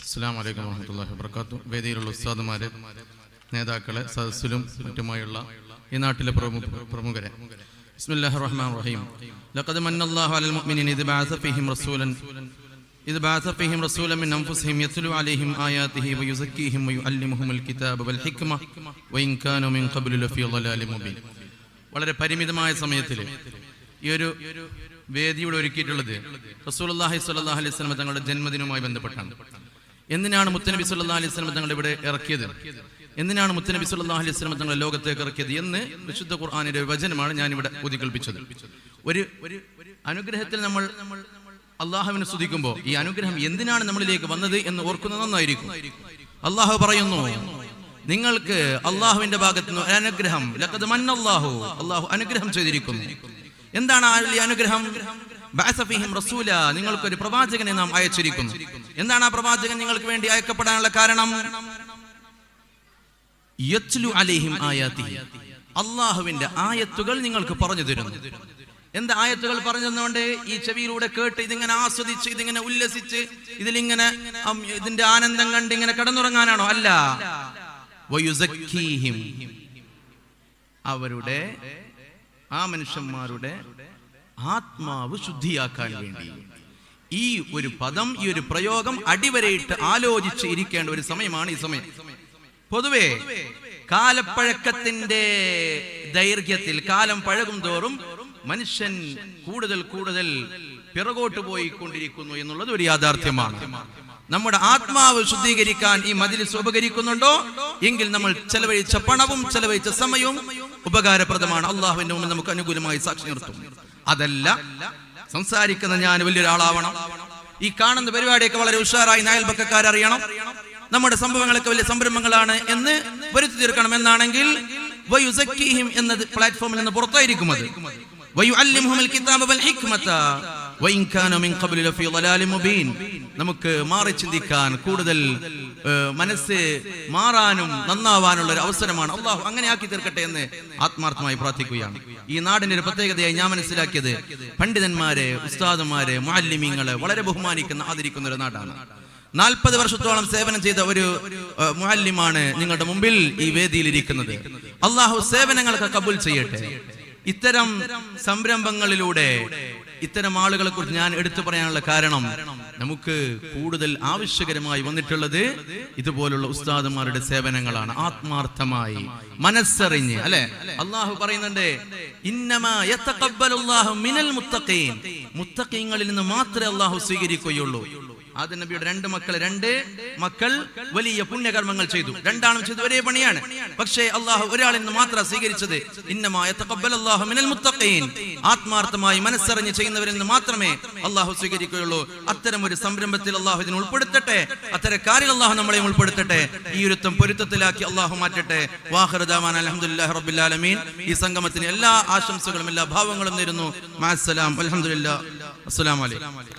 അസ്സലാമു അലൈക്കും വറഹ്മത്തുള്ളാഹി വബറകാതുഹു. വേദിയിലുള്ള ഉസ്താദുമാരെ, നേതാക്കളെ, സദസ്സിലും മറ്റുമായുള്ള ഈ നാട്ടിലെ പ്രമുഖരെ, ബിസ്മില്ലാഹിർ റഹ്മാനിർ റഹീം. ലഖദ് മന്നല്ലാഹു അലൽ മുഅ്മിനീന ഇദ് ബഅസ ഫീഹിം റസൂലൻ മിൻ അൻഫുസിഹിം യത്ലു അലൈഹിം ആയാതിഹി വയുസക്കീഹിം വയുഅല്ലിമുഹുൽ കിതാബ വൽ ഹിക്മ വഇൻ കാനൂ മിൻ ഖബ്ലു ലഫീ ളലാലിൻ മുബീൻ. വളരെ പരിമിതമായ സമയത്തിൽ ഈ ഒരു വേദിയുടെ ഒരുക്കിയിട്ടുള്ളത് റസൂലുള്ളാഹി സ്വല്ലല്ലാഹു അലൈഹി വസല്ലം തങ്ങളുടെ ജന്മദിനവുമായി ബന്ധപ്പെട്ടാണ്. എന്തിനാണ് മുത്തനബി സല്ലല്ലാഹു അലൈഹി വസല്ലം തങ്ങൾ ഇവിടെ ഇറക്കിയത്, എന്തിനാണ് മുത്തനബി സല്ലല്ലാഹു അലൈഹി വസല്ലം തങ്ങളെ ലോകത്തേക്ക് ഇറക്കിയത് എന്ന് വിശുദ്ധ ഖുർആനിന്റെ വചനമാണ് ഞാൻ ഇവിടെ ഉദികൽപ്പിച്ചത്. ഒരു അനുഗ്രഹത്തിൽ നമ്മൾ അള്ളാഹുവിനെ സ്തുതിക്കുമ്പോൾ ഈ അനുഗ്രഹം എന്തിനാണ് നമ്മളിലേക്ക് വന്നത് എന്ന് ഓർക്കുന്നത് നന്നായിരിക്കും. അള്ളാഹു പറയുന്നു, നിങ്ങൾക്ക് അള്ളാഹുവിന്റെ ഭാഗത്ത് നിന്ന് അനുഗ്രഹം, ലഖദ് മന്നല്ലാഹു, അള്ളാഹു അനുഗ്രഹം ചെയ്തിരിക്കുന്നു. എന്താണ് ആ അനുഗ്രഹം? ബഅസ ഫീഹിം റസൂല, നിങ്ങൾക്കൊരു പ്രവാചകനെ നാം അയച്ചിരിക്കുന്നു. എന്താണ് ആ പ്രവാചകൻ നിങ്ങൾക്ക് വേണ്ടി അയക്കപ്പെടാനുള്ള കാരണം? യത്ലു അലൈഹിം ആയാതിഹി, അള്ളാഹുവിന്റെ ആയത്തുകൾ നിങ്ങൾക്ക് പറഞ്ഞു തരുന്നു. എന്താ ആയത്തുകൾ പറഞ്ഞു തന്നുകൊണ്ട് ഈ ചെവിയിലൂടെ കേട്ട് ഇതിങ്ങനെ ആസ്വദിച്ച് ഇതിങ്ങനെ ഉല്ലസിച്ച് ഇതിലിങ്ങനെ ഇതിന്റെ ആനന്ദം കണ്ട് ഇങ്ങനെ കടന്നുറങ്ങാനാണോ? അല്ല. വയുസക്കീഹിം, അവരുടെ ആ മനുഷ്യന്മാരുടെ ആത്മാവ് ശുദ്ധിയാക്കാൻ വേണ്ടി. ഈ ഒരു പദം, ഈ ഒരു പ്രയോഗം അടിവരയിട്ട് ആലോചിച്ച് ഇരിക്കേണ്ട ഒരു സമയമാണ് ഈ സമയം. പൊതുവെ കാലപ്പഴക്കത്തിന്റെ ദൈർഘ്യത്തിൽ കാലം പഴകും തോറും മനുഷ്യൻ കൂടുതൽ കൂടുതൽ പിറകോട്ട് പോയിക്കൊണ്ടിരിക്കുന്നു എന്നുള്ളത് ഒരു യാഥാർത്ഥ്യമാണ്. നമ്മുടെ ആത്മാവ് ശുദ്ധീകരിക്കാൻ ഈ മജ്‌ലിസ് ഉപകരിക്കുന്നുണ്ടോ എങ്കിൽ നമ്മൾ ചെലവഴിച്ച പണവും ചെലവഴിച്ച സമയവും ഉപകാരപ്രദമാണ്. അള്ളാഹുവിന്റെ മുന്നിൽ നമുക്ക് അനുകൂലമായി സാക്ഷി നിർത്തും. അതല്ല, സംസാരിക്കുന്ന ഞാൻ വലിയൊരാളാവണം, ഈ കാണുന്ന പരിപാടിയൊക്കെ വളരെ ഉഷാറായി അയൽപക്കക്കാരറിയണം, നമ്മുടെ സംഭവങ്ങളൊക്കെ വലിയ സംരംഭങ്ങളാണ് എന്ന് വരുത്തി തീർക്കണം എന്നാണെങ്കിൽ വയുസക്കീഹിം എന്നത് പ്ലാറ്റ്ഫോമിൽ നിന്ന് പുറത്തായിരിക്കും. അത് വയുഅല്ലിമുഹുൽ കിതാബ വൽ ഹിക്മത വഇൻ കാനൂ മിൻ ഖബ്ലു ലഫീ ളലാലിൻ മുബീൻ. നമുക്ക് മാറി ചിന്തിക്കാൻ, കൂടുതൽ മനസ്സ് മാറാനും നന്നാവാനുള്ള ഒരു അവസരമാണ്. അള്ളാഹു അങ്ങനെ ആക്കി തീർക്കട്ടെ എന്ന് ആത്മാർത്ഥമായി പ്രാർത്ഥിക്കുകയാണ്. ഈ നാടിന്റെ ഒരു പ്രത്യേകതയായി ഞാൻ മനസ്സിലാക്കിയത്, പണ്ഡിതന്മാരെ, ഉസ്താദുമാരെ, മുഅല്ലിമീങ്ങളെ വളരെ ബഹുമാനിക്കുന്ന, ആദരിക്കുന്ന ഒരു നാടാണ്. 40 വർഷത്തോളം സേവനം ചെയ്ത ഒരു മുഅല്ലിമാണ് നിങ്ങളുടെ മുമ്പിൽ ഈ വേദിയിൽ ഇരിക്കുന്നത്. അള്ളാഹു സേവനങ്ങളൊക്കെ കബൂൽ ചെയ്യട്ടെ. ഇത്തരം സംരംഭങ്ങളിലൂടെ ഇത്തരം ആളുകളെ കുറിച്ച് ഞാൻ എടുത്തു പറയാനുള്ള കാരണം, നമുക്ക് കൂടുതൽ ആവശ്യകരമായി വന്നിട്ടുള്ളത് ഇതുപോലുള്ള ഉസ്താദുമാരുടെ സേവനങ്ങളാണ്. ആത്മാർത്ഥമായി മനസ്സറിഞ്ഞ്, അല്ലെ? അള്ളാഹു പറയുന്നുണ്ട്, ഇന്നമാ യതഖബ്ബലുല്ലാഹു മിനൽ മുത്തഖീൻ, മുത്തഖീങ്ങളിൽ നിന്ന് മാത്രമേ അള്ളാഹു സ്വീകരിക്കുകയുള്ളൂ. ആദം നബിയുടെ 2 മക്കൾ വലിയ പുണ്യകർമ്മങ്ങൾ ചെയ്തു, രണ്ടാളും ചെയ്തു ഒരേ പണിയാണ്. പക്ഷേ അള്ളാഹു ഒരാളിൽ നിന്ന് മാത്രം സ്വീകരിച്ചത്. ഇന്നമാ യതഖബ്ബലുല്ലാഹു മിനൽ മുത്തഖീൻ, ആത്മാർത്ഥമായി മനസ്സറിഞ്ഞ് ചെയ്യുന്നവരിൽ നിന്ന് മാത്രമേ അള്ളാഹു സ്വീകരിക്കുകയുള്ളൂ. അത്തരം ഒരു സംരംഭത്തിൽ അള്ളാഹു ഇതിനെ ഉൾപ്പെടുത്തട്ടെ, അത്തരക്കാരിൽ അള്ളാഹു നമ്മളെയും ഉൾപ്പെടുത്തട്ടെ. ഈ പൊരുത്തത്തിലാക്കി അള്ളാഹു മാറ്റട്ടെ. വാഖിറു ദഅവാനാ അൽഹംദുലില്ലാഹി റബ്ബിൽ ആലമീൻ. ഈ സംഗമത്തിന് എല്ലാ ആശംസകളും എല്ലാ ഭാവങ്ങളും നേരുന്നു. മഅസ്സലാം, അൽഹംദുലില്ലാഹ്, അസ്സലാമു അലൈക്കും.